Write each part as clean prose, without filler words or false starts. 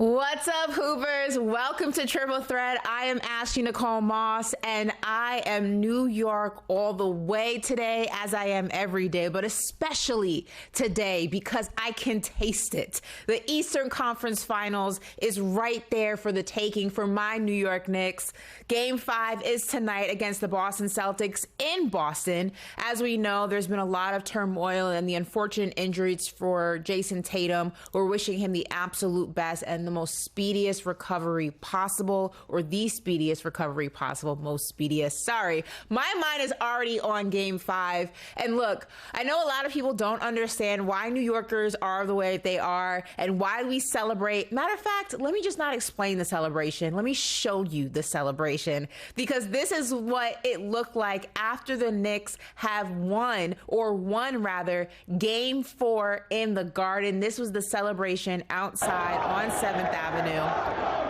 What's up, Hoopers? Welcome to Triple Threat. I am Ashley Nicole Moss, and I am New York all the way today, as I am every day, but especially today because I can taste it. The Eastern Conference Finals is right there for the taking for my New York Knicks. Game 5 is tonight against the Boston Celtics in Boston. As we know, there's been a lot of turmoil and the unfortunate injuries for Jason Tatum. We're wishing him the absolute best and the most speediest recovery possible, or the speediest recovery possible, most speediest. Sorry, my mind is already on Game 5. And look, I know a lot of people don't understand why New Yorkers are the way they are and why we celebrate. Matter of fact, let me just not explain the celebration. Let me show you the celebration, because this is what it looked like after the Knicks have won rather, Game 4 in the Garden. This was the celebration outside on 7th Avenue.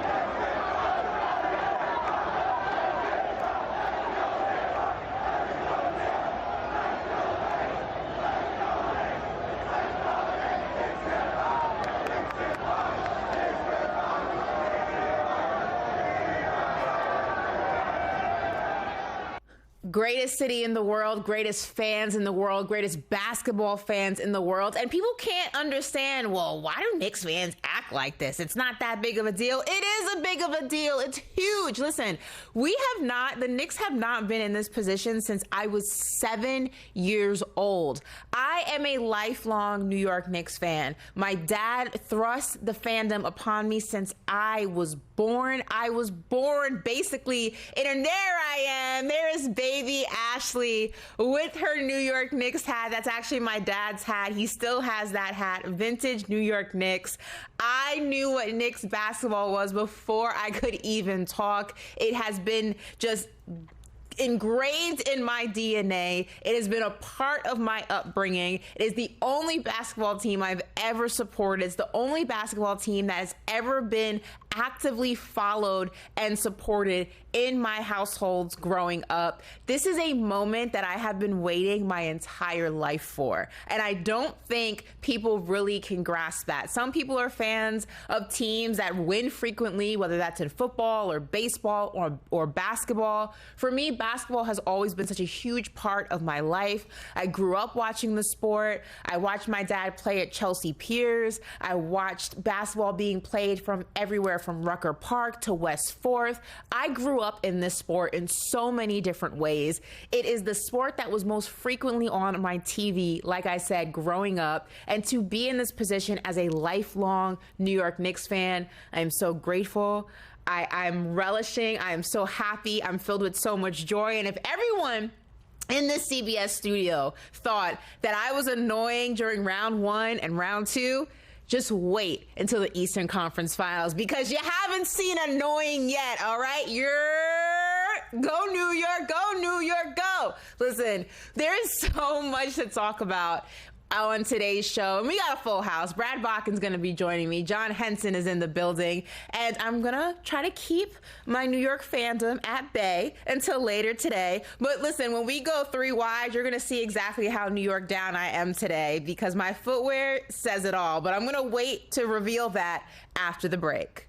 Greatest city in the world, greatest fans in the world, greatest basketball fans in the world. And people can't understand, well, why do Knicks fans act like this? It's not that big of a deal. It is a big of a deal. It's huge. Listen, the Knicks have not been in this position since I was 7 years old. I am a lifelong New York Knicks fan. My dad thrust the fandom upon me since I was born. I was born basically and there I am. There is baby Ashley with her New York Knicks hat. That's actually my dad's hat. He still has that hat. Vintage New York Knicks. I knew what Knicks basketball was before I could even talk. It has been just engraved in my DNA. It has been a part of my upbringing. It is the only basketball team I've ever supported. It's the only basketball team that has ever been actively followed and supported in my households growing up. This is a moment that I have been waiting my entire life for, and I don't think people really can grasp that. Some people are fans of teams that win frequently, whether that's in football or baseball or basketball. For me, basketball has always been such a huge part of my life. I grew up watching the sport. I watched my dad play at Chelsea Piers. I watched basketball being played from everywhere from Rucker Park to West 4th. I grew up in this sport in so many different ways. It is the sport that was most frequently on my TV, like I said, growing up. And to be in this position as a lifelong New York Knicks fan, I am so grateful. I'm relishing. I am so happy. I'm filled with so much joy. And if everyone in this CBS studio thought that I was annoying during round 1 and round 2, just wait until the Eastern Conference Finals, because you haven't seen annoying yet, all right? Go New York, go New York, go. Listen, there is so much to talk about on today's show, and we got a full house. Brad Botkin's going to be joining me. John Henson is in the building, and I'm going to try to keep my New York fandom at bay until later today. But listen, when we go 3 wide, you're going to see exactly how New York down I am today, because my footwear says it all. But I'm going to wait to reveal that after the break.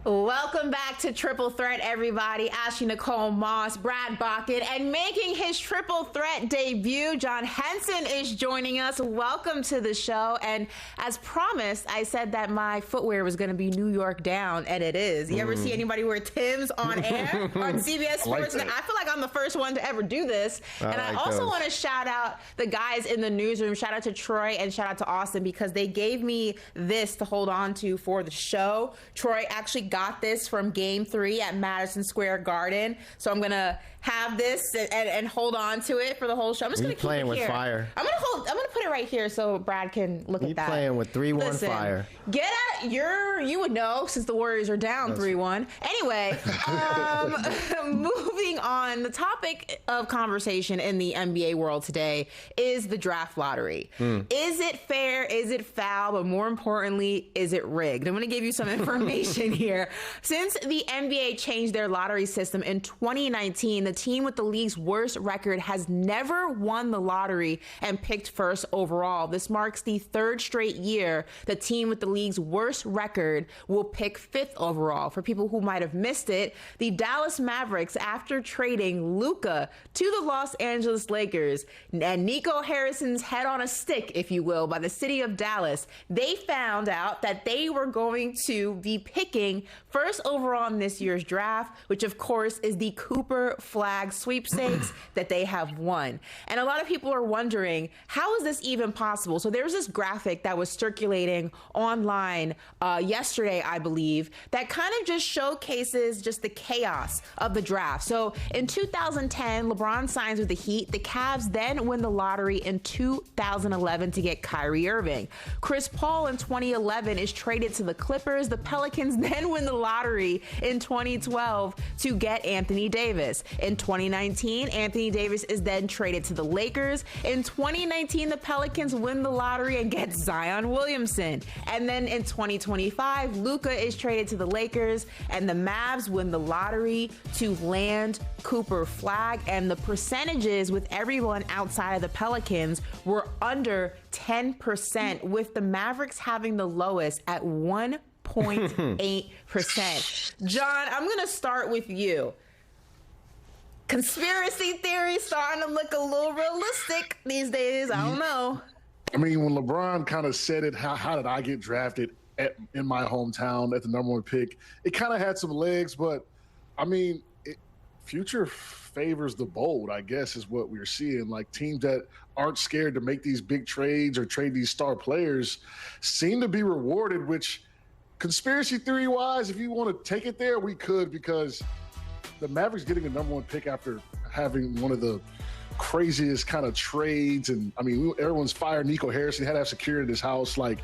Welcome back to Triple Threat, everybody. Ashley Nicole Moss, Brad Botkin, and making his Triple Threat debut, John Henson is joining us. Welcome to the show. And as promised, I said that my footwear was going to be New York down, and it is. You ever see anybody wear Tim's on air on CBS Sports? I feel like I'm the first one to ever do this. And I also want to shout out the guys in the newsroom. Shout out to Troy and shout out to Austin, because they gave me this to hold on to for the show. Troy actually got this from Game 3 at Madison Square Garden, so I'm gonna have this and hold on to it for the whole show. I'm just gonna keep playing it with here. Fire. I'm gonna put it right here so Brad can look at that. You playing with 3-1 fire. Get at you would know since the Warriors are down 3-1. Anyway, moving on. The topic of conversation in the NBA world today is the draft lottery. Is it fair? Is it foul? But more importantly, is it rigged? I'm gonna give you some information here. here. Since the NBA changed their lottery system in 2019, the team with the league's worst record has never won the lottery and picked first overall. This marks the third straight year the team with the league's worst record will pick fifth overall. For people who might have missed it, the Dallas Mavericks, after trading Luka to the Los Angeles Lakers and Nico Harrison's head on a stick, if you will, by the city of Dallas, they found out that they were going to be picking first overall in this year's draft, which of course is the Cooper Flag sweepstakes that they have won. And a lot of people are wondering, how is this even possible? So there's this graphic that was circulating online yesterday, I believe, that kind of just showcases just the chaos of the draft. So in 2010, LeBron signs with the Heat. The Cavs then win the lottery in 2011 to get Kyrie Irving. Chris Paul in 2011 is traded to the Clippers. The Pelicans then win the lottery in 2012 to get Anthony Davis. In 2019, Anthony Davis is then traded to the Lakers. In 2019, the Pelicans win the lottery and get Zion Williamson. And then in 2025, Luka is traded to the Lakers, and the Mavs win the lottery to land Cooper Flag. And the percentages with everyone outside of the Pelicans were under 10%, with the Mavericks having the lowest at 1.8%. John, I'm going to start with you. Conspiracy theory starting to look a little realistic these days. I don't know. I mean, when LeBron kind of said it, how did I get drafted in my hometown at the number one pick? It kind of had some legs, but I mean, future favors the bold, I guess, is what we're seeing. Like, teams that aren't scared to make these big trades or trade these star players seem to be rewarded, which, conspiracy theory wise, if you want to take it there, we could, because the Mavericks getting a number one pick after having one of the craziest kind of trades. And I mean, everyone's fired Nico Harrison, had to have security in his house. Like,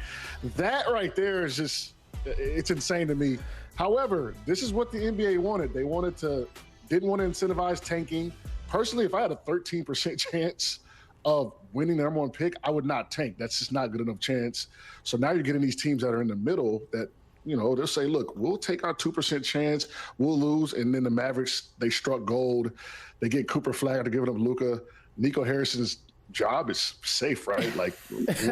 that right there is just, it's insane to me. However, this is what the NBA wanted. They didn't want to incentivize tanking. Personally, if I had a 13% chance of winning the number one pick, I would not tank. That's just not good enough chance. So now you're getting these teams that are in the middle that, you know, they'll say, look, we'll take our 2% chance, we'll lose. And then the Mavericks, they struck gold. They get Cooper Flag after giving up Luka. Nico Harrison's job is safe, right? Like, what is he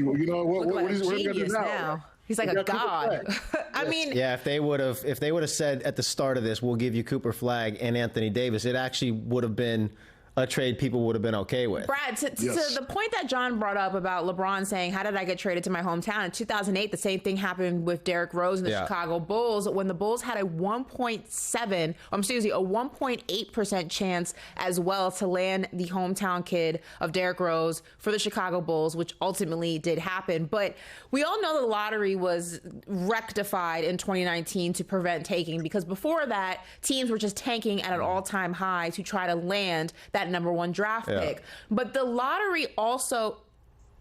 going to do now? He's like a god. I mean, yeah. If they would have said at the start of this, we'll give you Cooper Flag and Anthony Davis, it actually would have been a trade people would have been okay with. Brad, to the point that John brought up about LeBron saying, how did I get traded to my hometown? In 2008, the same thing happened with Derrick Rose and the Chicago Bulls, when the Bulls had a 1.8% chance as well to land the hometown kid of Derrick Rose for the Chicago Bulls, which ultimately did happen. But we all know the lottery was rectified in 2019 to prevent taking, because before that, teams were just tanking at an all-time high to try to land that number one draft pick. But the lottery also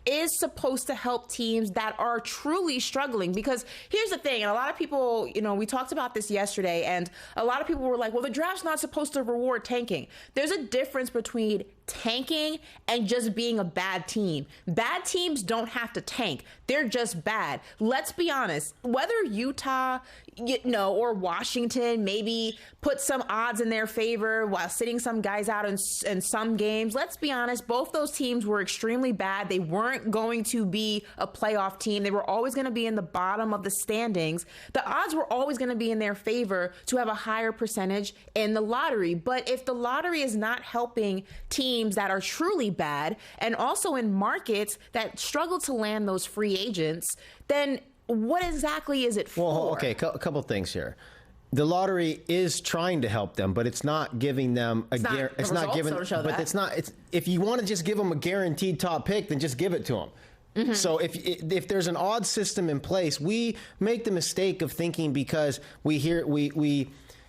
is supposed to help teams that are truly struggling, because here's the thing, and a lot of people, you know, we talked about this yesterday, and a lot of people were like, well, the draft's not supposed to reward tanking. There's a difference between tanking and just being a bad team. Bad teams don't have to tank. They're just bad. Let's be honest. Whether Utah, or Washington maybe put some odds in their favor while sitting some guys out in some games, let's be honest, both those teams were extremely bad. They weren't going to be a playoff team. They were always going to be in the bottom of the standings. The odds were always going to be in their favor to have a higher percentage in the lottery. But if the lottery is not helping teams that are truly bad, and also in markets that struggle to land those free agents, then what exactly is it for? Well, okay, a couple things here. The lottery is trying to help them, but it's not giving them a guarantee. It's not giving, but it's not. It's, if you want to just give them a guaranteed top pick, then just give it to them. Mm-hmm. So if there's an odd system in place, we make the mistake of thinking, because we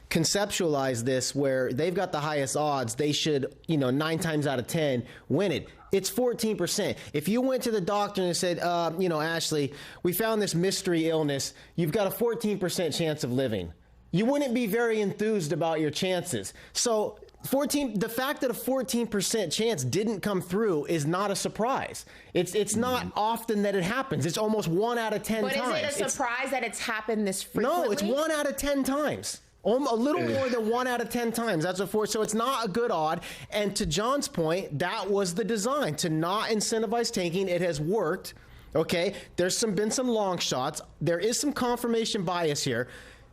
conceptualize this where they've got the highest odds, they should, 9 times out of 10 win it. It's 14%. If you went to the doctor and said, Ashley, we found this mystery illness, you've got a 14% chance of living. you wouldn't be very enthused about your chances. So the fact that a 14% chance didn't come through is not a surprise. It's not often that it happens. It's almost 1 out of 10 times. But is it a surprise that it's happened this frequently? No, it's 1 out of 10 times. A little more than 1 out of 10 times. That's a 4. So it's not a good odd. And to John's point, that was the design, to not incentivize tanking. It has worked. Okay, there's been some long shots. There is some confirmation bias here.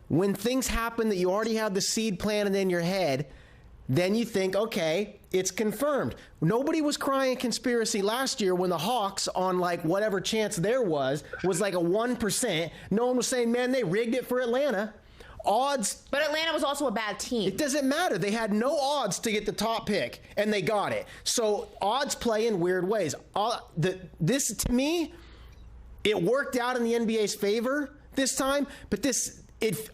When things happen that you already have the seed planted in your head, then you think, okay, it's confirmed. Nobody was crying conspiracy last year when the Hawks, on like whatever chance there was like a 1%. No one was saying, man, they rigged it for Atlanta. Odds. But Atlanta was also a bad team. It doesn't matter. They had no odds to get the top pick, and they got it. So odds play in weird ways. This, to me, it worked out in the NBA's favor this time, but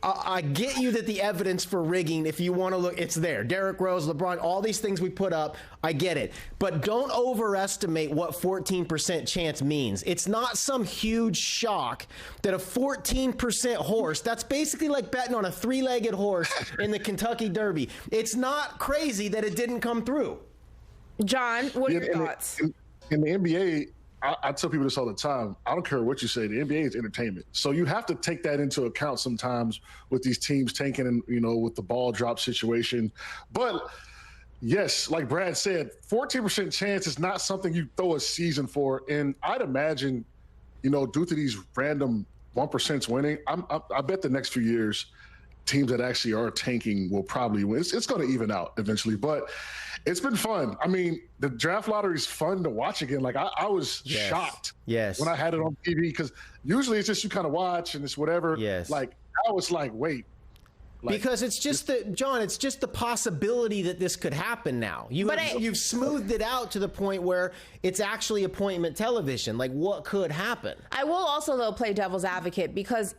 I get you that the evidence for rigging, if you want to look, it's there. Derrick Rose, LeBron, all these things we put up, I get it. But don't overestimate what 14% chance means. It's not some huge shock that a 14% horse, that's basically like betting on a 3-legged horse in the Kentucky Derby. It's not crazy that it didn't come through. John, what are your thoughts? In the NBA, I tell people this all the time. I don't care what you say. The NBA is entertainment. So you have to take that into account sometimes with these teams tanking and, with the ball drop situation. But yes, like Brad said, 14% chance is not something you throw a season for. And I'd imagine, due to these random 1% winning, I bet the next few years, teams that actually are tanking will probably win. It's going to even out eventually, but it's been fun. I mean, the draft lottery is fun to watch again. Like I was shocked when I had it on TV, because usually it's just you kind of watch and it's whatever. Yes. Like I was like, wait. Because it's just it's just the possibility that this could happen now. You've smoothed it out to the point where it's actually appointment television. Like what could happen? I will also, though, play devil's advocate, because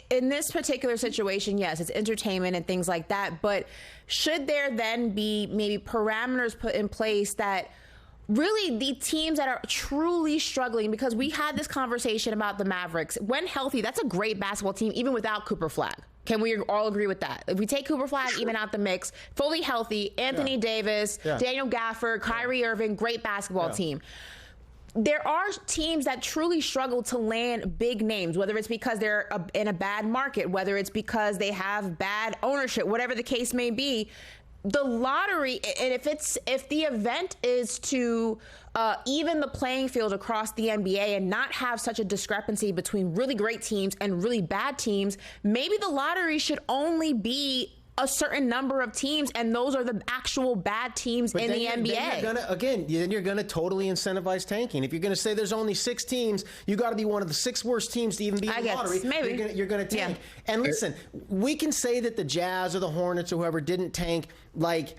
in this particular situation, yes, it's entertainment and things like that, but should there then be maybe parameters put in place that really the teams that are truly struggling, because we had this conversation about the Mavericks. When healthy, that's a great basketball team, even without Cooper Flag. Can we all agree with that? If we take Cooper Flag even out the mix, fully healthy, Anthony Davis, Daniel Gafford, Kyrie Irving, great basketball team. There are teams that truly struggle to land big names, whether it's because they're in a bad market, whether it's because they have bad ownership, whatever the case may be. The lottery, and if the event is to even the playing field across the NBA and not have such a discrepancy between really great teams and really bad teams, maybe the lottery should only be a certain number of teams, and those are the actual bad teams in the NBA. Then you're going to totally incentivize tanking. If you're going to say there's only 6 teams, you got to be one of the 6 worst teams to even be in the lottery. Maybe. You're going to tank. Yeah. And listen, we can say that the Jazz or the Hornets or whoever didn't tank like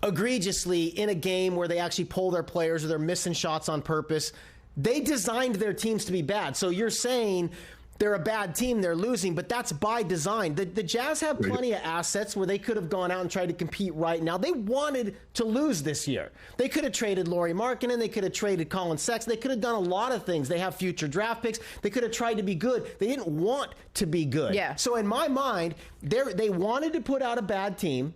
egregiously in a game where they actually pull their players or they're missing shots on purpose. They designed their teams to be bad. So you're saying they're a bad team, they're losing, but that's by design. The Jazz have plenty of assets where they could have gone out and tried to compete right now. They wanted to lose this year. They could have traded Lauri Markkanen. They could have traded Colin Sexton. They could have done a lot of things. They have future draft picks. They could have tried to be good. They didn't want to be good. Yeah. So in my mind, they wanted to put out a bad team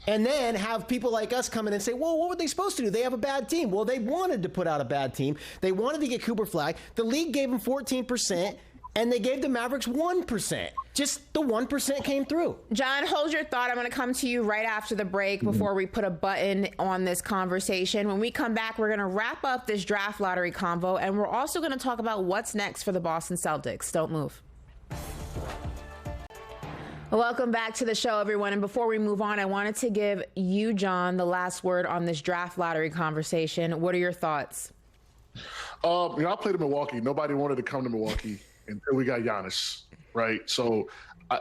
and then have people like us come in and say, well, what were they supposed to do? They have a bad team. Well, they wanted to put out a bad team. They wanted to get Cooper Flag. The league gave them 14%. And they gave the Mavericks 1%. Just the 1% came through. John, hold your thought. I'm going to come to you right after the break before we put a button on this conversation. When we come back, we're going to wrap up this draft lottery convo, and we're also going to talk about what's next for the Boston Celtics. Don't move. Welcome back to the show, everyone. And before we move on, I wanted to give you, John, the last word on this draft lottery conversation. What are your thoughts? I played in Milwaukee. Nobody wanted to come to Milwaukee until we got Giannis, right? So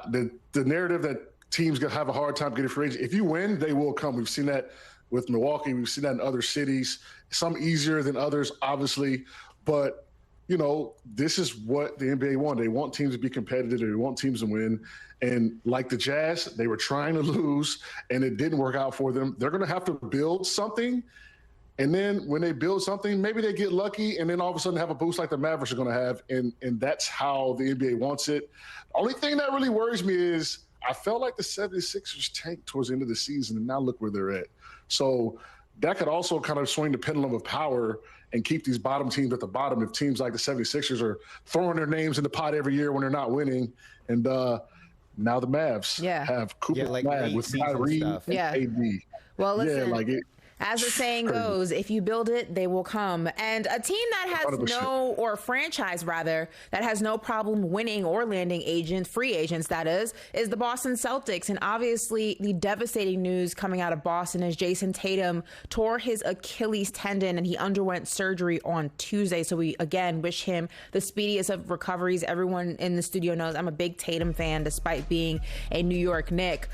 the narrative that teams gonna have a hard time getting free agents. If you win, they will come. We've seen that with Milwaukee. We've seen that in other cities. Some easier than others, obviously. But, this is what the NBA want. They want teams to be competitive. They want teams to win. And like the Jazz, they were trying to lose, and it didn't work out for them. They're going to have to build something. And then when they build something, maybe they get lucky and then all of a sudden have a boost like the Mavericks are going to have. And that's how the NBA wants it. The only thing that really worries me is I felt like the 76ers tanked towards the end of the season, and now look where they're at. So that could also kind of swing the pendulum of power and keep these bottom teams at the bottom if teams like the 76ers are throwing their names in the pot every year when they're not winning. And now the Mavs have Cooper Flag with Kyrie and AD. Well, listen. As the saying goes, if you build it, they will come. And a team that has 100%. Or franchise rather, that has no problem winning or landing free agents, that is the Boston Celtics. And obviously the devastating news coming out of Boston is Jason Tatum tore his Achilles tendon and he underwent surgery on Tuesday. So we, again, wish him the speediest of recoveries. Everyone in the studio knows I'm a big Tatum fan, despite being a New York Knick.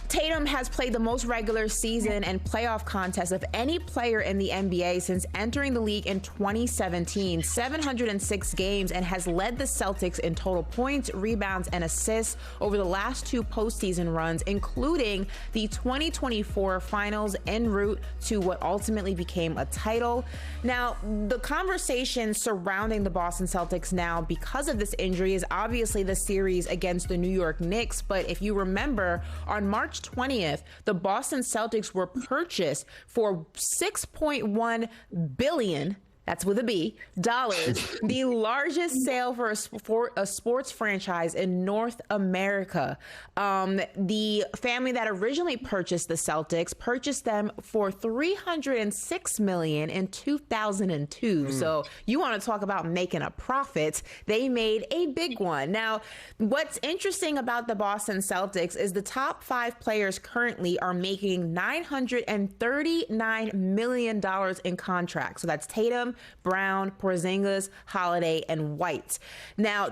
Tatum has played the most regular season and playoff contests of any player in the NBA since entering the league in 2017, 706 games, and has led the Celtics in total points, rebounds, and assists over the last 2 postseason runs, including the 2024 finals en route to what ultimately became a title. Now, the conversation surrounding the Boston Celtics now because of this injury is obviously the series against the New York Knicks, but if you remember, on March 20th, the Boston Celtics were purchased for $6.1 billion. That's with a B, dollars, the largest sale for a sports franchise in North America. The family that originally purchased the Celtics purchased them for $306 million in 2002. So you want to talk about making a profit? They made a big one. Now, what's interesting about the Boston Celtics is the top 5 players currently are making $939 million in contracts. So that's Tatum, Brown, Porzingis, Holiday, and White. Now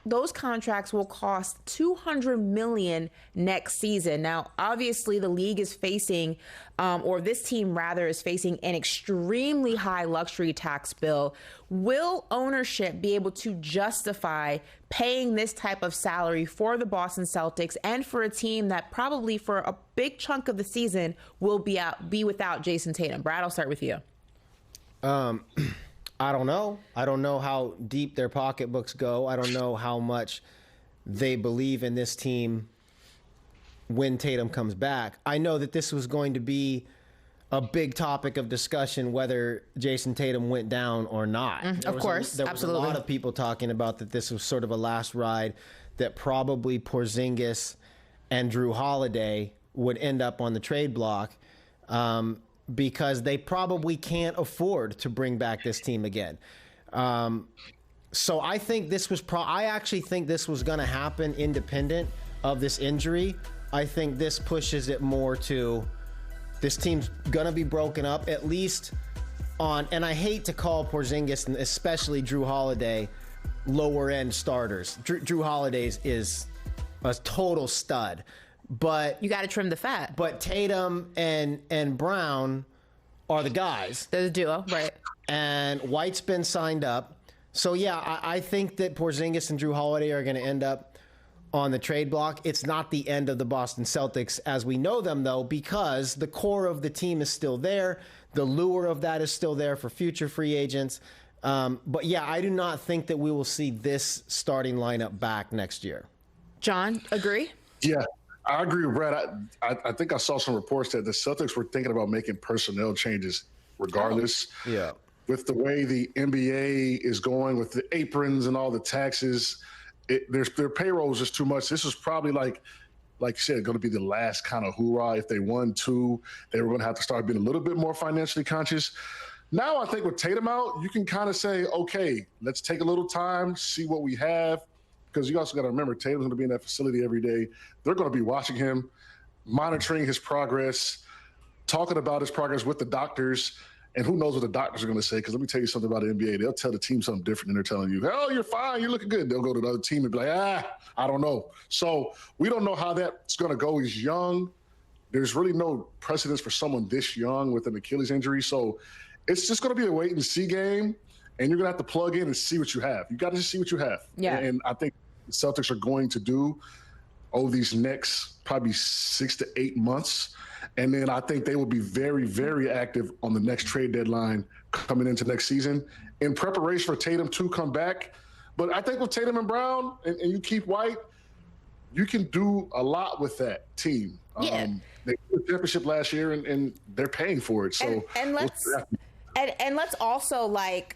those contracts will cost $200 million next season. Now, obviously, the league is facing, or this team rather, is facing an extremely high luxury tax bill. Will ownership be able to justify paying this type of salary for the Boston Celtics and for a team that probably for a big chunk of the season will be without Jason Tatum? Brad, I'll start with you. I don't know. I don't know how deep their pocketbooks go. I don't know how much they believe in this team when Tatum comes back. I know that this was going to be a big topic of discussion whether Jason Tatum went down or not. Of course, there was a lot of people talking about that this was sort of a last ride, that probably Porzingis and Drew Holiday would end up on the trade block. Because they probably can't afford to bring back this team again. So I think this was I actually think this was going to happen independent of this injury. I think this pushes it more to this team's going to be broken up, at least on, and I hate to call Porzingis and especially Drew Holiday lower end starters. Drew Holiday is a total stud. But you got to trim the fat. But Tatum and Brown are the guys. They're the duo, right? And White's been signed up. So, yeah, I think that Porzingis and Drew Holiday are going to end up on the trade block. It's not the end of the Boston Celtics as we know them, though, because the core of the team is still there. The lure of that is still there for future free agents. But, yeah, I do not think that we will see this starting lineup back next year. John, agree? Yeah. I agree with Brad. I think I saw some reports that the Celtics were thinking about making personnel changes regardless. Oh, yeah. With the way the NBA is going with the aprons and all the taxes, their payroll is just too much. This is probably like you said, going to be the last kind of hoorah. If they won 2, they were going to have to start being a little bit more financially conscious. Now I think with Tatum out, you can kind of say, okay, let's take a little time, see what we have. Because you also got to remember, Tatum's going to be in that facility every day. They're going to be watching him, monitoring his progress, talking about his progress with the doctors. And who knows what the doctors are going to say? Because let me tell you something about the NBA. They'll tell the team something different than they're telling you. Oh, you're fine. You're looking good. They'll go to the other team and be like, I don't know. So we don't know how that's going to go. He's young. There's really no precedence for someone this young with an Achilles injury. So it's just going to be a wait and see game. And you're going to have to plug in and see what you have. You got to just see what you have. Yeah. And I think the Celtics are going to do over these next probably 6 to 8 months. And then I think they will be very, very active on the next trade deadline coming into next season in preparation for Tatum to come back. But I think with Tatum and Brown and you keep White, you can do a lot with that team. Yeah. They won the championship last year, and they're paying for it. So and let's also like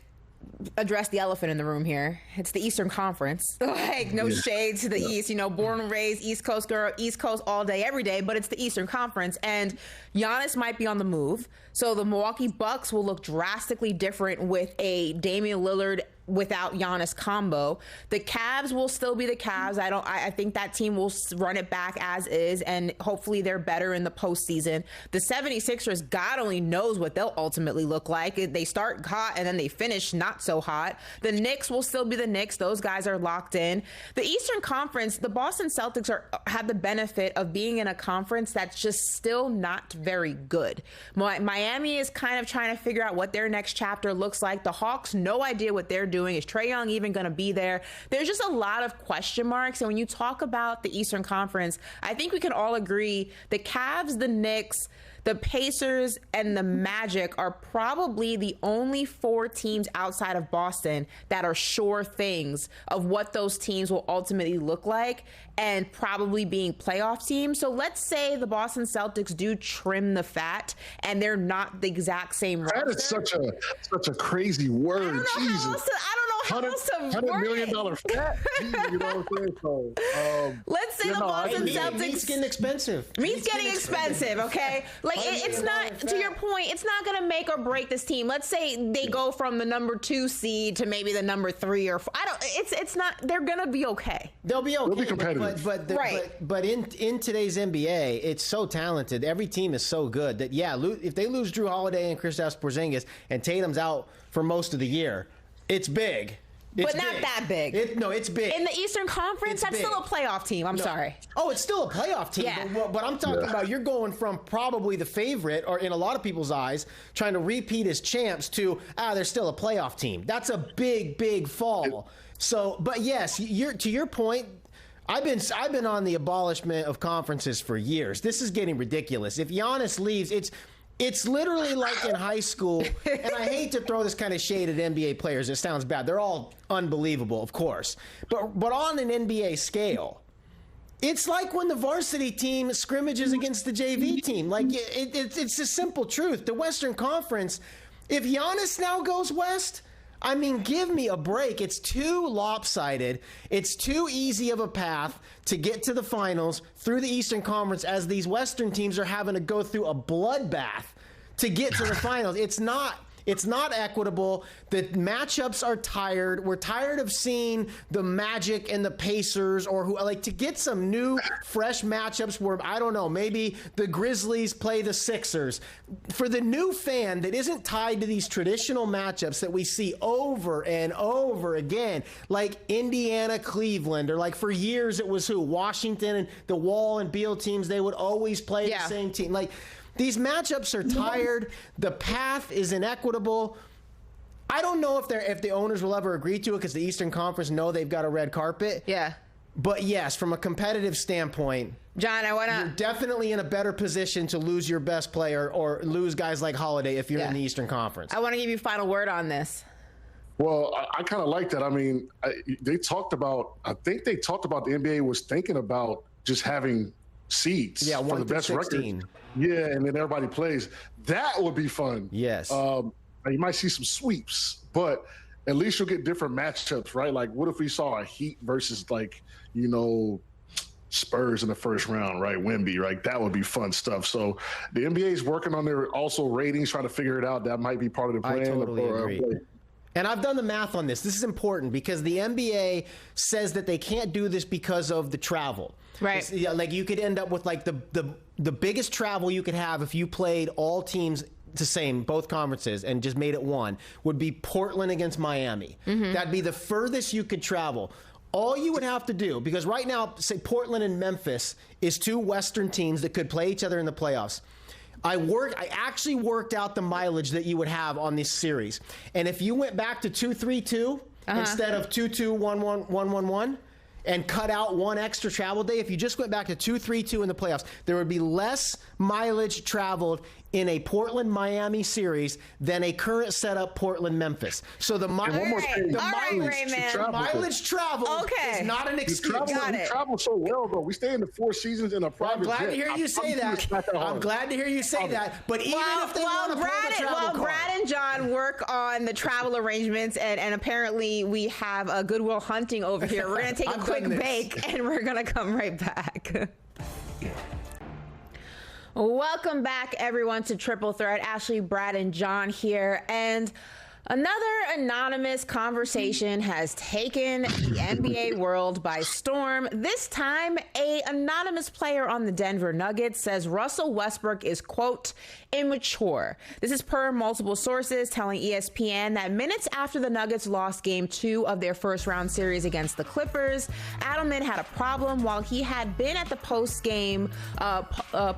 address the elephant in the room here. It's the Eastern Conference. Like, no shade to the East, you know, born and raised East Coast girl, East Coast all day, every day, but it's the Eastern Conference. And Giannis might be on the move. So the Milwaukee Bucks will look drastically different with a Damian Lillard without Giannis combo. The Cavs will still be the Cavs. I think that team will run it back as is, and hopefully they're better in the postseason. The 76ers, God only knows what they'll ultimately look like. They start hot and then they finish not so hot. The Knicks will still be the Knicks. Those guys are locked in. The Eastern Conference, the Boston Celtics have the benefit of being in a conference that's just still not very good. Miami is kind of trying to figure out what their next chapter looks like. The Hawks, no idea what they're doing. Is Trae Young even going to be there? There's just a lot of question marks. And when you talk about the Eastern Conference, I think we can all agree the Cavs, the Knicks, the Pacers, and the Magic are probably the only 4 teams outside of Boston that are sure things of what those teams will ultimately look like and probably being playoff teams. So let's say the Boston Celtics do trim the fat and they're not the exact same roster. That is such a crazy word. I don't know how else to $100 million fat. You know what I'm saying? So, let's say the Boston Celtics. Meat's getting expensive. Meat's getting expensive, okay? Like, it's not, to your point, it's not going to make or break this team. Let's say they go from the number 2 seed to maybe the number 3 or 4. It's not, they're going to be okay. They'll be okay. They'll be competitive. But in today's NBA, it's so talented. Every team is so good that, if they lose Drew Holiday and Kristaps Porzingis and Tatum's out for most of the year, it's big. But not that big. It's big. In the Eastern Conference, that's still a playoff team. I'm sorry. Oh, it's still a playoff team. Yeah. But I'm talking about you're going from probably the favorite, or in a lot of people's eyes, trying to repeat as champs to, they're still a playoff team. That's a big, big fall. So, but yes, to your point, I've been on the abolishment of conferences for years. This is getting ridiculous. If Giannis leaves, it's literally like in high school, and I hate to throw this kind of shade at NBA players. It sounds bad. They're all unbelievable, of course. But on an NBA scale, it's like when the varsity team scrimmages against the JV team. Like, it's a simple truth. The Western Conference, if Giannis now goes west, I mean, give me a break. It's too lopsided. It's too easy of a path to get to the finals through the Eastern Conference, as these Western teams are having to go through a bloodbath to get to the finals. It's not equitable. The matchups are tired. We're tired of seeing the Magic and the Pacers, or to get some new, fresh matchups where, I don't know, maybe the Grizzlies play the Sixers. For the new fan that isn't tied to these traditional matchups that we see over and over again, like Indiana, Cleveland, or like for years it was Washington and the Wall and Beal teams, they would always play the same team. These matchups are tired. The path is inequitable. I don't know if the owners will ever agree to it, because the Eastern Conference know they've got a red carpet. Yeah. But yes, from a competitive standpoint, John, you're definitely in a better position to lose your best player or lose guys like Holiday if you're in the Eastern Conference. I want to give you final word on this. Well, I kind of like that. I mean, I think they talked about the NBA was thinking about just having seeds for the best record. Yeah, and then everybody plays. That would be fun. Yes. You might see some sweeps, but at least you'll get different matchups, right? Like, what if we saw a Heat versus, Spurs in the first round, right? Wemby, right? That would be fun stuff. So the NBA is working on their also ratings, trying to figure it out. That might be part of the plan. I totally agree. And I've done the math on this. This is important because the NBA says that they can't do this because of the travel. Right. You could end up with the biggest travel you could have if you played all teams the same, both conferences, and just made it one, would be Portland against Miami. Mm-hmm. That'd be the furthest you could travel. All you would have to do, because right now, say Portland and Memphis is 2 Western teams that could play each other in the playoffs. I actually worked out the mileage that you would have on this series. And if you went back to 2-3-2 instead of 2-2-1-1-1-1-1 and cut out one extra travel day, if you just went back to 2-3-2 in the playoffs, there would be less mileage traveled in a Portland-Miami series than a current setup Portland-Memphis. So the mileage travel is not an excuse. We travel so well, though. We stay in the 4 seasons in a private jet. I'm glad to hear you say that. I'm glad to hear you say that. But even if they want to play the travel card. Brad and John work on the travel arrangements, and apparently we have a Goodwill Hunting over here. We're going to take a quick break, and we're going to come right back. Welcome back, everyone, to Triple Threat. Ashley, Brad, and John here. And another anonymous conversation has taken the NBA world by storm. This time, an anonymous player on the Denver Nuggets says Russell Westbrook is, quote, immature. This is per multiple sources telling ESPN that minutes after the Nuggets lost Game 2 of their first-round series against the Clippers, Adelman had a problem. While he had been at the post-game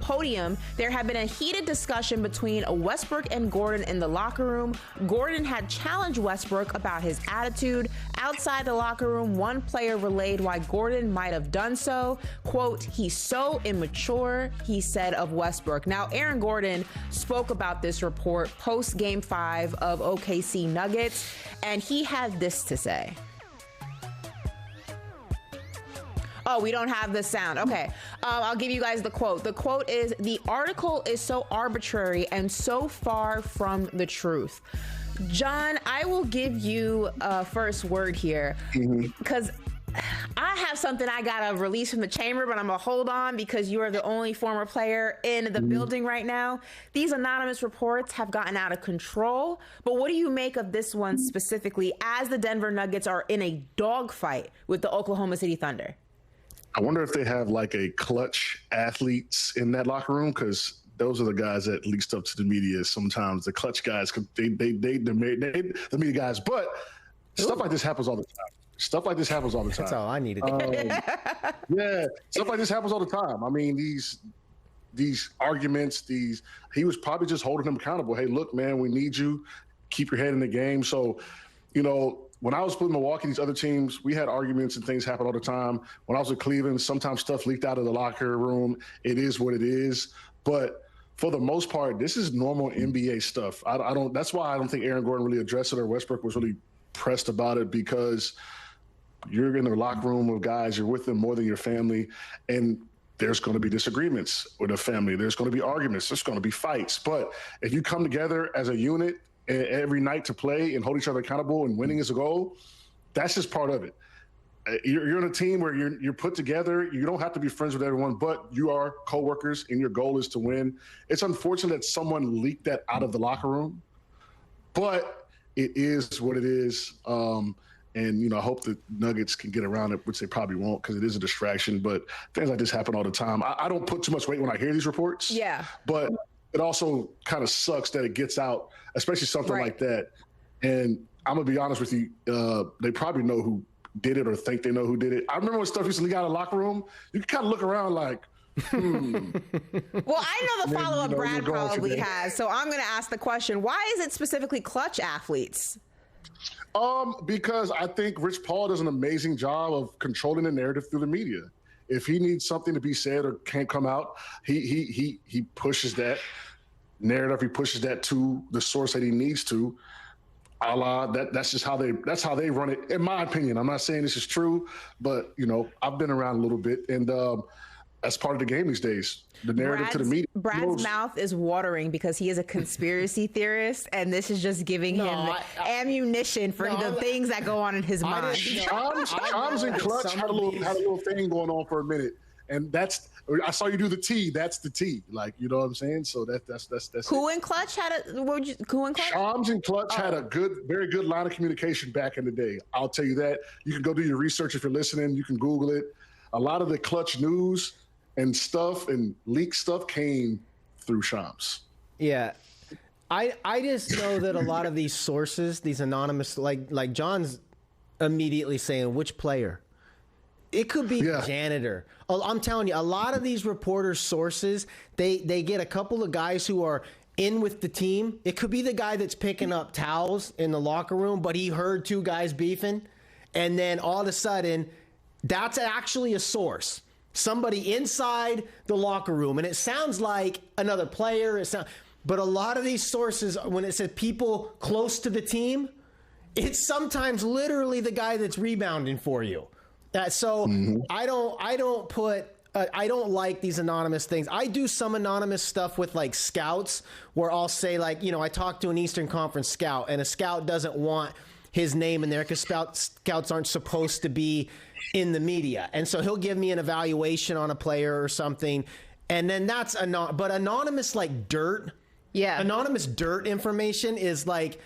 podium, there had been a heated discussion between Westbrook and Gordon in the locker room. Gordon had challenged Westbrook about his attitude. Outside the locker room, one player relayed why Gordon might have done so. Quote, he's so immature, he said of Westbrook. Now, Aaron Gordon spoke about this report post Game 5 of OKC Nuggets, and he had this to say. Oh, we don't have the sound. Okay. I'll give you guys the quote. The quote is, the article is so arbitrary and so far from the truth. John, I will give you a first word here because I have something I got to release from the chamber, but I'm going to hold on because you are the only former player in the building right now. These anonymous reports have gotten out of control, but what do you make of this one specifically as the Denver Nuggets are in a dogfight with the Oklahoma City Thunder? I wonder if they have like a clutch athletes in that locker room, because those are the guys that leak stuff to the media. Sometimes the clutch guys, they the media guys, but stuff like this happens all the time. That's all I needed. Yeah, stuff like this happens all the time. I mean, these arguments, he was probably just holding them accountable. Hey, look, man, we need you. Keep your head in the game. So, when I was with Milwaukee, these other teams, we had arguments and things happen all the time. When I was with Cleveland, sometimes stuff leaked out of the locker room. It is what it is. But for the most part, this is normal NBA stuff. That's why I don't think Aaron Gordon really addressed it, or Westbrook was really pressed about it, because you're in the locker room with guys, you're with them more than your family, and there's going to be disagreements with a family. There's going to be arguments. There's going to be fights. But if you come together as a unit every night to play and hold each other accountable, and winning is a goal, that's just part of it. You're in a team where you're put together. You don't have to be friends with everyone, but you are coworkers, and your goal is to win. It's unfortunate that someone leaked that out of the locker room, but it is what it is. And, I hope the Nuggets can get around it, which they probably won't, because it is a distraction. But things like this happen all the time. I don't put too much weight when I hear these reports. Yeah. But it also kind of sucks that it gets out, especially something like that. And I'm going to be honest with you. They probably know who did it or think they know who did it. I remember when stuff used to leak out of the locker room, you can kind of look around like, Well, I know the follow-up Brad probably has. So I'm going to ask the question, why is it specifically clutch athletes? Because I think Rich Paul does an amazing job of controlling the narrative through the media. If he needs something to be said or can't come out, he pushes that narrative. He pushes that to the source that he needs to. That's just how they run it, in my opinion. I'm not saying this is true, but I've been around a little bit, and that's part of the game these days. The narrative to the media. Brad's mouth is watering because he is a conspiracy theorist, and this is just giving him ammunition for the things that go on in his mind. Shams and Clutch had a little thing going on for a minute, and I saw you do the T. That's the T. Like, you know what I'm saying? So that's Who and Clutch had who and Clutch? Shams and Clutch had a very good line of communication back in the day. I'll tell you that. You can go do your research if you're listening. You can Google it. A lot of the Clutch news and stuff and leaked stuff came through Shams. Yeah. I just know that a lot of these sources, these anonymous, like John's immediately saying, which player? It could be janitor. I'm telling you, a lot of these reporters' sources, they get a couple of guys who are in with the team. It could be the guy that's picking up towels in the locker room, but he heard two guys beefing. And then all of a sudden, that's actually a source. Somebody inside the locker room. And it sounds like another player. But a lot of these sources, when it says people close to the team, it's sometimes literally the guy that's rebounding for you. I don't like these anonymous things. I do some anonymous stuff with like scouts where I'll say like, I talked to an Eastern Conference scout and a scout doesn't want his name in there because scouts aren't supposed to be in the media. And so he'll give me an evaluation on a player or something. And then that's but anonymous like dirt. Yeah. Anonymous dirt information is like,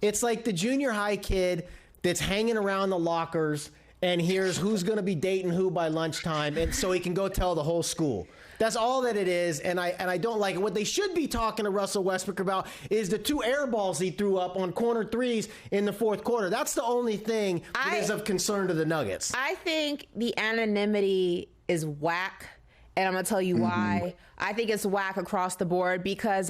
it's like the junior high kid that's hanging around the lockers and here's who's going to be dating who by lunchtime, and so he can go tell the whole school. That's all that it is, and I don't like it. What they should be talking to Russell Westbrook about is the 2 air balls he threw up on corner threes in the fourth quarter. That's the only thing that is of concern to the Nuggets. I think the anonymity is whack, and I'm going to tell you why. I think it's whack across the board because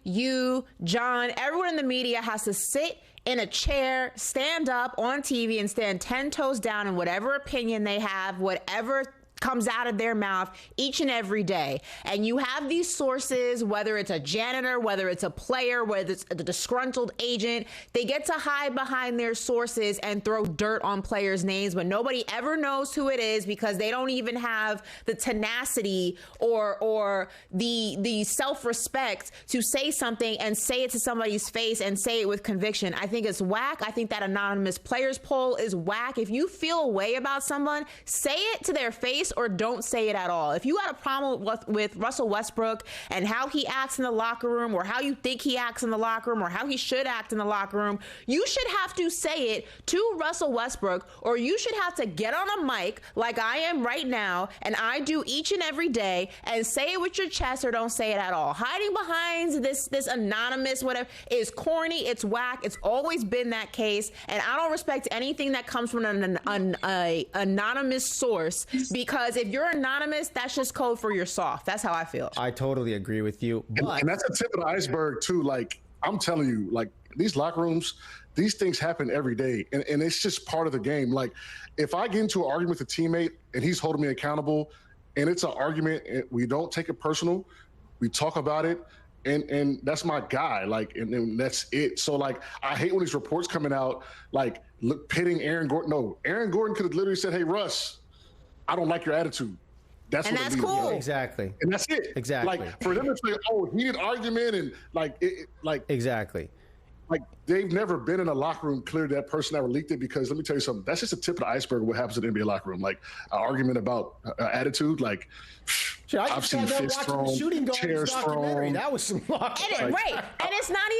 you, John, everyone in the media has to sit in a chair, stand up on TV and stand 10 toes down in whatever opinion they have, whatever comes out of their mouth each and every day. And you have these sources, whether it's a janitor, whether it's a player, whether it's a disgruntled agent, they get to hide behind their sources and throw dirt on players' names, but nobody ever knows who it is because they don't even have the tenacity or the self-respect to say something and say it to somebody's face and say it with conviction. I think it's whack. I think that anonymous players poll is whack. If you feel a way about someone, say it to their face or don't say it at all. If you got a problem with Russell Westbrook and how he acts in the locker room or how you think he acts in the locker room or how he should act in the locker room, you should have to say it to Russell Westbrook, or you should have to get on a mic like I am right now and I do each and every day and say it with your chest or don't say it at all. Hiding behind this anonymous whatever is corny, it's whack, it's always been that case, and I don't respect anything that comes from an anonymous source because if you're anonymous, that's just code for you're soft. That's how I feel. I totally agree with you. And that's the tip of the iceberg, too. Like, I'm telling you, like, these locker rooms, these things happen every day. And it's just part of the game. Like, if I get into an argument with a teammate and he's holding me accountable and it's an argument, and we don't take it personal, we talk about it, and that's my guy. Like, and that's it. So, like, I hate when these reports coming out, like, pitting Aaron Gordon. No, Aaron Gordon could have literally said, hey, Russ, I don't like your attitude. That's cool. Exactly. And that's it. Exactly. Like, for them to say, oh, heated argument and like exactly. Like, they've never been in a locker room, cleared that person that leaked it, because let me tell you something, that's just the tip of the iceberg of what happens in the NBA locker room. Like, an argument about attitude, like, I've seen fists thrown, chairs thrown. That was some locker room. Right. And it's not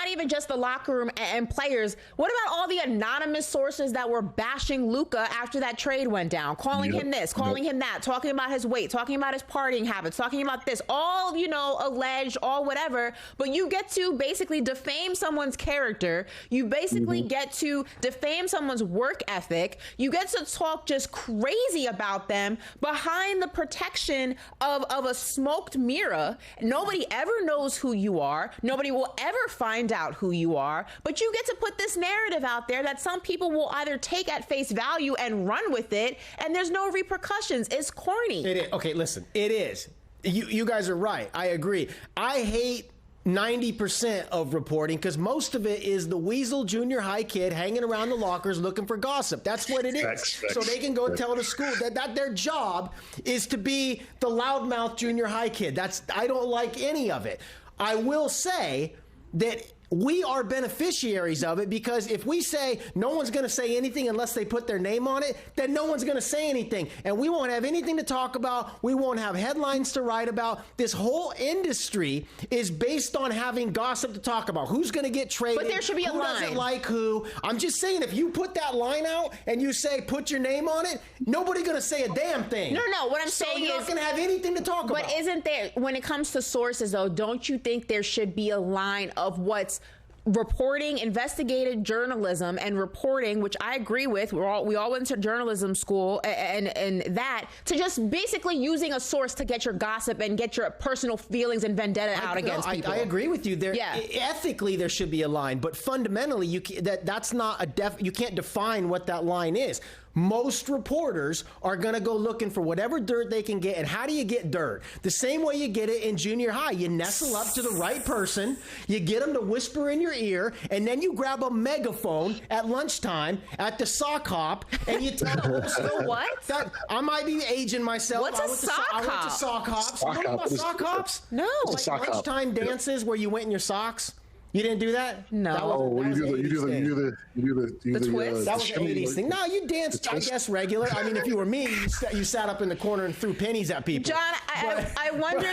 even just the locker room and players. What about all the anonymous sources that were bashing Luka after that trade went down, calling him this, calling him that, talking about his weight, talking about his partying habits, talking about this, all, alleged, all whatever. But you get to basically defame someone's character. You basically get to defame someone's work ethic. You get to talk just crazy about them behind the protection of a smoked mirror. Nobody ever knows who you are. Nobody will ever find out who you are. But you get to put this narrative out there that some people will either take at face value and run with it, and there's no repercussions. It's corny. It is. Okay, listen. It is. You guys are right. I agree. I hate 90% of reporting because most of it is the weasel junior high kid hanging around the lockers looking for gossip. That's what it is. So they can go tell the school that their job is to be the loudmouth junior high kid. I don't like any of it. I will say that we are beneficiaries of it because if we say no one's going to say anything unless they put their name on it, then no one's going to say anything. And we won't have anything to talk about. We won't have headlines to write about. This whole industry is based on having gossip to talk about. Who's going to get traded? But there should be a line. Who doesn't like who? I'm just saying, if you put that line out and you say put your name on it, nobody's going to say a damn thing. No. What I'm saying is, you're not going to have anything to talk about. But isn't there, when it comes to sources, though, don't you think there should be a line of what's reporting, investigative journalism and reporting, which I agree with. We all went to journalism school and that, to just basically using a source to get your gossip and get your personal feelings and vendetta out against people. I agree with you there. Yeah. Ethically, there should be a line, but fundamentally, that's not you can't define what that line is. most reporters are going to go looking for whatever dirt they can get. And how do you get dirt? The same way you get it in junior high. You nestle up to the right person, you get them to whisper in your ear, and then you grab a megaphone at lunchtime at the sock hop, and you tell them, what? I might be aging myself. What's a sock hop? I went to sock hops. Sock You know hop. about sock hops? No. Like lunchtime dances where you went in your socks. You didn't do that? No. You do the twist? That was an 80s thing. No, you danced, I guess, regular. I mean, if you were me, you sat up in the corner and threw pennies at people. John, I wonder,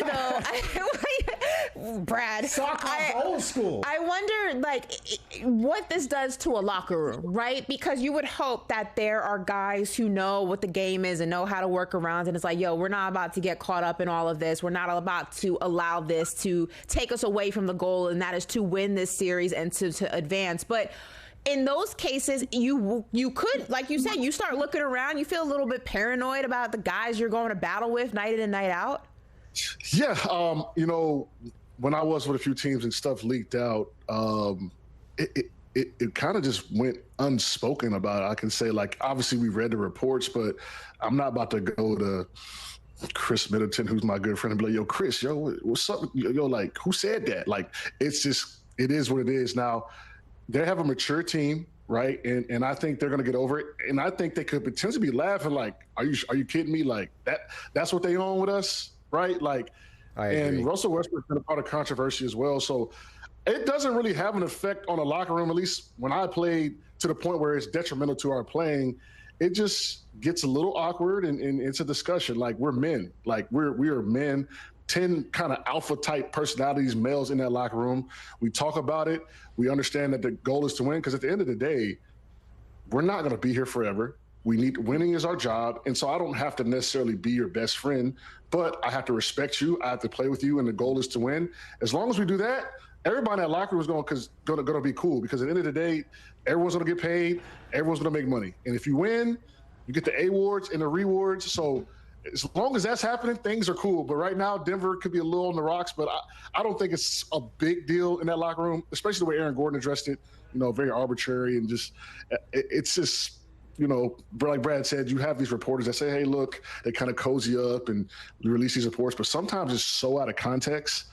though, Brad. Sock hop, old school. I wonder, like, what this does to a locker room, right? Because you would hope that there are guys who know what the game is and know how to work around. And it's like, yo, we're not about to get caught up in all of this. We're not about to allow this to take us away from the goal, and that is to win this series and to advance. But in those cases, you could, like you said, you start looking around, you feel a little bit paranoid about the guys you're going to battle with night in and night out. Yeah, when I was with a few teams and stuff leaked out, it kind of just went unspoken about it. I can say, like, obviously we read the reports, but I'm not about to go to Chris Middleton, who's my good friend, and be like, yo, Chris, what's up? Yo, like, who said that? Like, it's just, it is what it is. Now, they have a mature team, right? And I think they're going to get over it. And I think they could potentially be laughing, like, are you kidding me? Like, that's what they own with us, right? Like, and Russell Westbrook's been a part of controversy as well. So it doesn't really have an effect on the locker room, at least when I played, to the point where it's detrimental to our playing. It just gets a little awkward, and it's a discussion. Like, we're men. Like, we are men. 10 kind of alpha type personalities, males in that locker room. We talk about it. We understand that the goal is to win, because at the end of the day, we're not going to be here forever. Winning is our job. And so I don't have to necessarily be your best friend, but I have to respect you. I have to play with you, and the goal is to win. As long as we do that, everybody in that locker room is going to be cool, because at the end of the day, everyone's going to get paid. Everyone's going to make money. And if you win, you get the awards and the rewards. So as long as that's happening, things are cool. But right now, Denver could be a little on the rocks, but I don't think it's a big deal in that locker room, especially the way Aaron Gordon addressed it, very arbitrary, and just, it's just, like Brad said, you have these reporters that say, hey, look, they kind of cozy up and release these reports, but sometimes it's so out of context.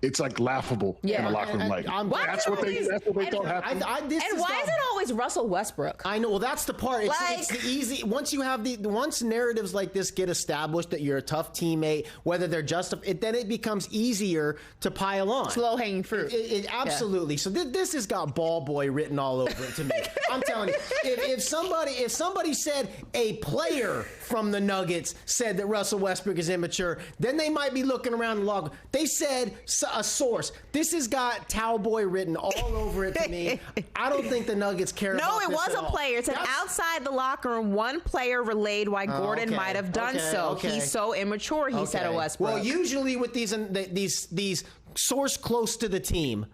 It's like laughable in the locker room. Like, that's what they thought happened. And why is it always Russell Westbrook? I know. Well, that's the part. It's the easy. Once you have once narratives like this get established that you're a tough teammate, whether they're justified, then it becomes easier to pile on. It's low hanging fruit. Absolutely. So this has got ball boy written all over it to me. I'm telling you, if somebody said a player from the Nuggets said that Russell Westbrook is immature, then they might be looking around the log. They said a source. This has got towel boy written all over it to me. I don't think the Nuggets care about this. No, it was a player. It said outside the locker room, one player relayed why Gordon might have done so. Okay. He's so immature, he said to Westbrook. Well, usually with these source close to the team,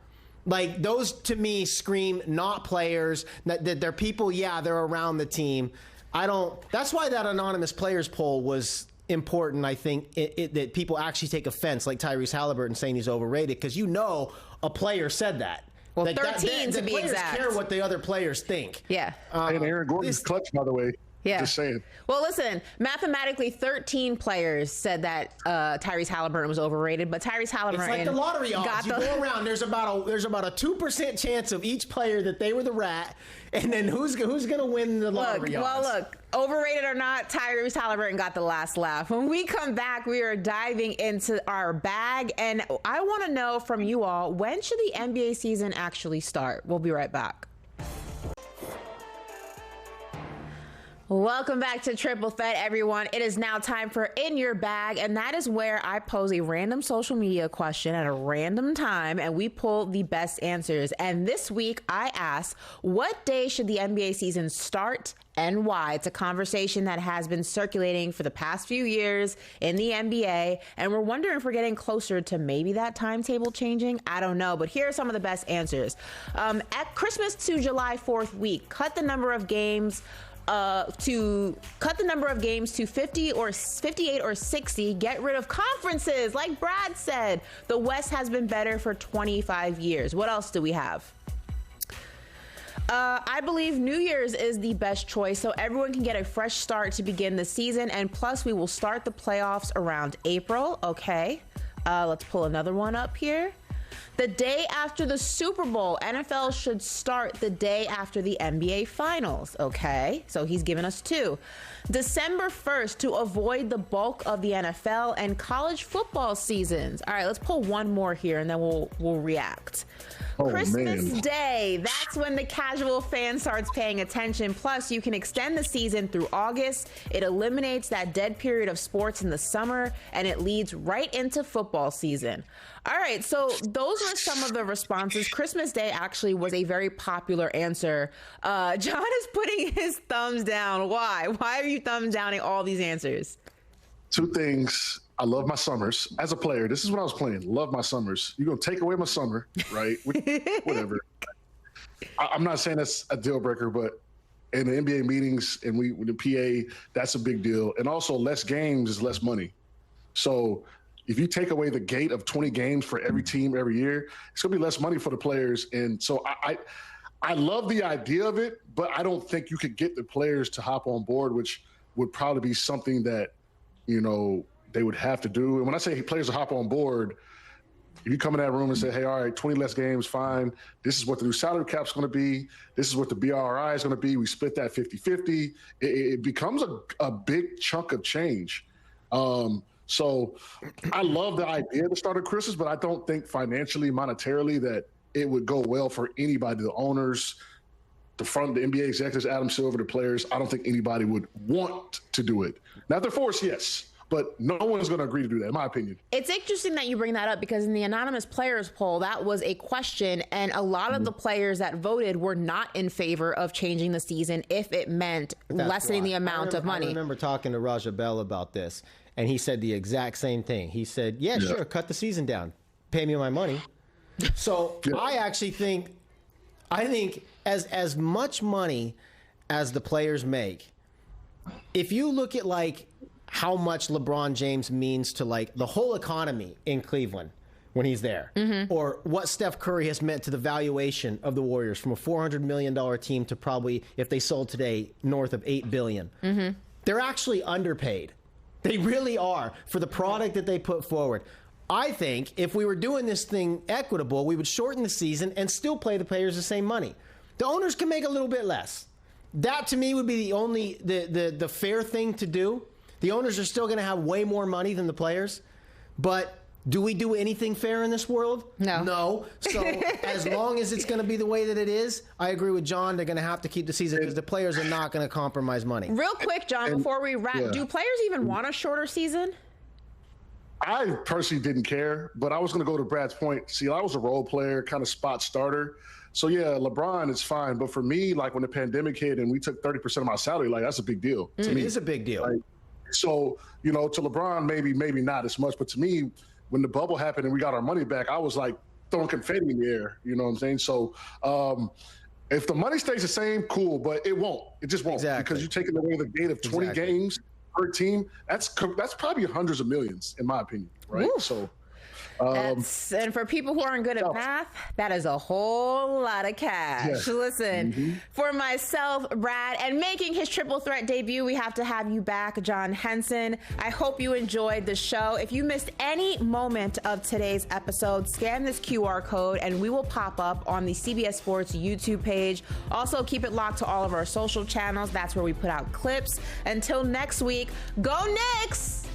like, those to me scream not players, that they're people, they're around the team. That's why that anonymous players poll was important. I think that people actually take offense, like Tyrese Halliburton saying he's overrated, because a player said that. Well, 13 to be exact. Players care what the other players think. Yeah. And Aaron Gordon's clutch, by the way. Yeah. Just saying. Well, listen, mathematically, 13 players said that Tyrese Halliburton was overrated, but Tyrese Halliburton. It's like the lottery odds. You go around. There's about a 2% chance of each player that they were the rat, and then who's going to win the lottery odds? Well, look, overrated or not, Tyrese Halliburton got the last laugh. When we come back, we are diving into our bag, and I want to know from you all, when should the NBA season actually start? We'll be right back. Welcome back to Triple Threat, everyone. It is now time for In Your Bag, and that is where I pose a random social media question at a random time, and we pull the best answers. And this week, I asked, what day should the NBA season start and why? It's a conversation that has been circulating for the past few years in the NBA, and we're wondering if we're getting closer to maybe that timetable changing. I don't know, but here are some of the best answers. At Christmas to July 4th week, cut the number of games to 50 or 58 or 60, get rid of conferences. Like Brad said, the West has been better for 25 years. What else do we have? I believe New Year's is the best choice, so everyone can get a fresh start to begin the season, and plus we will start the playoffs around April. Okay, let's pull another one up here. The day after the Super Bowl, NFL should start the day after the NBA Finals. Okay, so he's given us 2. December 1st to avoid the bulk of the NFL and college football seasons. All right, let's pull one more here and then we'll react. Christmas Day, that's when the casual fan starts paying attention. Plus, you can extend the season through August. It eliminates that dead period of sports in the summer, and it leads right into football season. All right, so those were some of the responses. Christmas Day actually was a very popular answer. John is putting his thumbs down. Why? Why are you thumbs downing all these answers? 2 things. I love my summers. As a player, this is when I was playing. Love my summers. You're going to take away my summer, right? Whatever. I'm not saying that's a deal breaker, but in the NBA meetings and with the PA, that's a big deal. And also, less games is less money. So if you take away the gate of 20 games for every team every year, it's going to be less money for the players. And so I love the idea of it, but I don't think you could get the players to hop on board, which would probably be something that, they would have to do. And when I say players to hop on board, if you come in that room and say, hey, all right, 20 less games, fine. This is what the new salary cap's going to be. This is what the BRI is going to be. We split that 50-50. It becomes a big chunk of change. So I love the idea to start at Christmas, but I don't think financially, monetarily, that it would go well for anybody, the owners, the NBA executives, Adam Silver, the players. I don't think anybody would want to do it. Now, if they're forced, yes. But no one's going to agree to do that, in my opinion. It's interesting that you bring that up because in the anonymous players poll, that was a question. And a lot of the players that voted were not in favor of changing the season if it meant lessening the amount of money. I remember talking to Raja Bell about this, and he said the exact same thing. He said, yeah, sure, cut the season down. Pay me my money. So I actually think as much money as the players make, if you look at how much LeBron James means to the whole economy in Cleveland when he's there, or what Steph Curry has meant to the valuation of the Warriors from a $400 million team to probably, if they sold today, north of $8 billion. They're actually underpaid. They really are for the product that they put forward. I think if we were doing this thing equitable, we would shorten the season and still pay the players the same money. The owners can make a little bit less. That to me would be the fair thing to do. The owners are still going to have way more money than the players, but do we do anything fair in this world? No. So as long as it's going to be the way that it is, I agree with John. They're going to have to keep the season because the players are not going to compromise money. Real quick, John, before we wrap, do players even want a shorter season? I personally didn't care, but I was going to go to Brad's point. See, I was a role player, kind of spot starter. So, yeah, LeBron is fine. But for me, when the pandemic hit and we took 30% of my salary, that's a big deal to me. It is a big deal. So, to LeBron, maybe not as much. But to me, when the bubble happened and we got our money back, I was throwing confetti in the air. You know what I'm saying? So if the money stays the same, cool. But it won't. It just won't. Exactly. Because you're taking away the gate of 20 games per team. That's probably hundreds of millions, in my opinion. Right? Woo. So. And for people who aren't good at math, that is a whole lot of cash. Listen, for myself, Brad, and making his triple threat debut, we have to have you back, John Henson. I hope you enjoyed the show. If you missed any moment of today's episode, scan this QR code and we will pop up on the CBS Sports YouTube page. Also, keep it locked to all of our social channels. That's where we put out clips. Until next week, go Knicks!